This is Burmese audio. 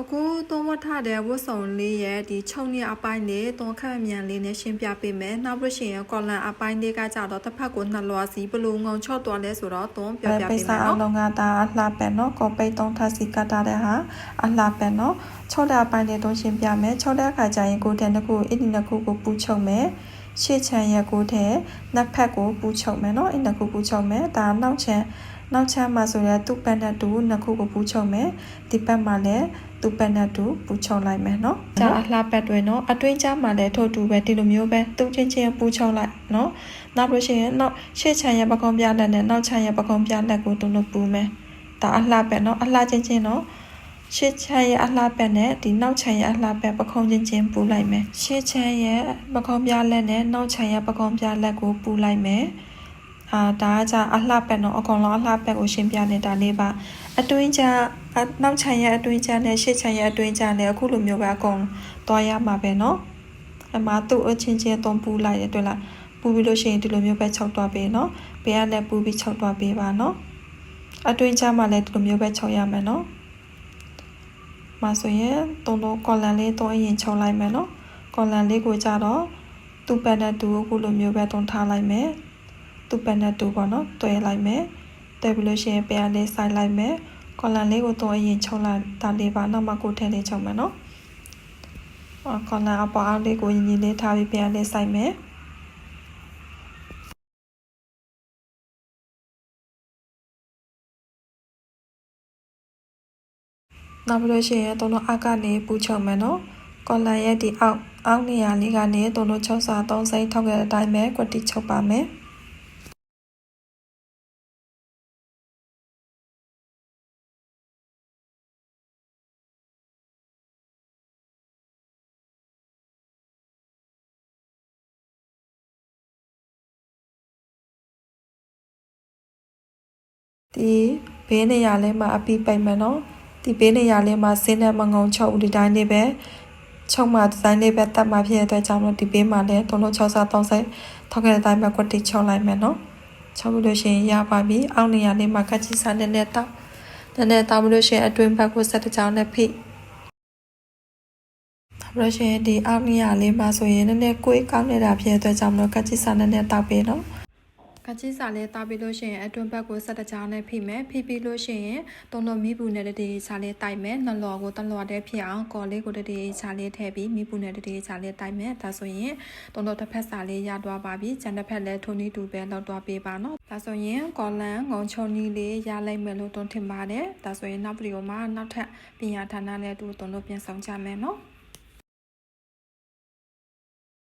အခုတော့မထားတဲ့ဝတ်စုံလေးရဲ့ဒီခြုံရအပိုင်းလေးတွန်းခန့်မြန်လေးနဲ့ရှင်းပြပေးမယ်နောက်ပြီးရှင်ကော်လန်အပိုင်းလေးကကြတော့တစ်ဖက်ကိုနှစ်လွှာစီဘလူးငုံချော့သွားလဲဆိုတော့တွန်းပြပြပေးမယ်နော်လုံးကဒါအလှပဲနော်ကောပိတ်တုံးထစီကတ်တာတဲ့ဟာအလှပဲနော်ချော့တဲ့အပိုင်းလေးတွန်းရှင်းပြမယ်ချော့တဲ့အခါကျရင်ကိုတဲ့တစ်ခုအင်းဒီနှစ်ခုကိုပူချုပ်မယ်ရှေ့ချမ်းရဲ့ကိုတဲ့နှစ်ဖက်ကိုပူချုပ်မယ်နော်အင်းနှစ်ခုပူချုပ်မယ်ဒါနောက်ချမ်းမှာဆိုရဲသူ့ပန်နဲ့တူနှစ်ခုကိုပူချုပ်မယ်ဒီပတ်မှာလည်းသူ့ပန်နဲ့တူပူချုပ်လိုက်မယ်နော်ဒါအလှပတ်တွေနော်အတွင်းချမ်းမှာလည်းထို့တူပဲဒီလိုမျိုးပဲသူ့ချင်းပူချုပ်လိုက်နော်နောက်ပြီးရှင်နောက်ရှေ့ချမ်းရဲ့ပကုံးပြလက်နဲ့နောက်ချမ်းရဲ့ပကုံးပြလက်ကိုတူလို့ပူမယ်ဒါအလှပတ်နော်အလှချင်းနော်ရှေ့ချမ်းရဲ့အလှပတ်နဲ့ဒီနောက်ချမ်းရဲ့အလှပတ်ပကုံးချင်းပူလိုက်မယ်ရှေ့ချမ်းရဲ့ပကုံးပြလက်နဲ့နောက်ချမ်းရဲ့ပကုံးပြလက်ကိုပူလိုက်မယ်ဒါကကြအလှပက်နော်အကောင်လုံးအလှပက်ကိုရှင်းပြနေတာလေးပါအတွင်းချနောက်ချမ်းရဲ့အတွင်းချနဲ့ရှေ့ချမ်းရဲ့အတွင်းချနဲ့အခုလိုမျိုးပဲအကောင်သွားရမှာပဲနော်အမသူ့အချင်းချင်းတုံးပူလိုက်ရတွေ့လားပူပြီးလို့ရှိရင်ဒီလိုမျိုးပဲချုပ်သွားပေးနော်ဘေးကလည်းပူပြီးချုပ်သွားပေးပါနော်အတွင်းချမှာလည်းဒီလိုမျိုးပဲချုပ်ရမယ်နော်မဆိုရင်တုံးကော်လန်လေးတုံးအရင်ချုပ်လိုက်မယ်နော်ကော်လန်လေးကိုကြတော့သူ့ပန်နဲ့တူအခုလိုမျိုးပဲတုံးထားလိုက်မယ်သူ့ပန်နဲ့တူပေါ့နော်တွဲလိုက်မယ်တွဲပြီးလို့ရှိရင်ပြန်လေးစိုက်လိုက်မယ်ကော်လန်လေးကိုတော့အရင်ချုပ်လိုက်ဒါလေးပါနောက်မှကိုထည့်လေးချုပ်မယ်နော်ကော်လန်အပေါ်အောက်လေးကိုညီညီလေးထားပြီးပြန်လေးစိုက်မယ်နောက်ပြီးလို့ရှိရင်တော့အောက်ကနေပူချုပ်မယ်နော်ကော်လန်ရဲ့ဒီအောက်နေရာလေးကနေတော့6စာ3စိမ့်ထောက်ခဲ့တဲ့အတိုင်းပဲကွက်တိချုပ်ပါမယ်ဒီဘေးနေရာလေးမှာအပီပိတ်မယ်နော်ဒီဘေးနေရာလေးမှာစင်းနဲ့မငုံချုပ်ဒီတိုင်းလေးပဲချုပ်မှာဒီဇိုင်းလေးပဲတတ်မှာဖြစ်တဲ့အတွက်ကြောင့်လို့ဒီဘေးမှာလည်း6စာ3စိထောက်ခဲ့တဲ့အတိုင်းပဲကွက်တိချုပ်လိုက်မယ်နော်ချုပ်ပြီးလို့ရှိရင်ရပါပြီအောက်နေရာလေးမှာကချီစာနဲ့တောက်ပြီးလို့ရှိရင်အတွင်းဘက်ကိုဆက်တကြောင်နဲ့ဖိဘရရှင်ဒီအောက်နေရာလေးမှာဆိုရင်နည်းနည်းကိုယ်ကောင်းနေတာဖြစ်တဲ့အတွက်ကြောင့်လို့ကချီစာနဲ့တောက်ပေးနော်ကချီစာလေးတောက်ပြီးလို့ရှိရင်အတွင်းဘက်ကိုဆက်တကြောင်နဲ့ဖိမယ်ဖိပြီးလို့ရှိရင်တုံးမီးပူနဲ့တည်းချာလေးတိုက်မယ်နှလော်ကိုတလော်တဲ့ဖြစ်အောင်ကော်လေးကိုတည်းချာလေးထည့်ပြီးမီးပူနဲ့တည်းချာလေးတိုက်မယ်ဒါဆိုရင်တုံးတစ်ဖက်စာလေးရသွားပါပြီကျန်တစ်ဖက်လည်းထိုနည်းတူပဲလောက်သွားပေးပါနော်ဒါဆိုရင်ကော်လန်ငုံချုံနီးလေးရလိုက်မယ်လို့တုံးထင်ပါတယ်ဒါဆိုရင်နောက်ဗီဒီယိုမှာနောက်ထပ်ပညာဌာနနဲ့တူတုံးပြန်ဆောင်ကြမယ်နော်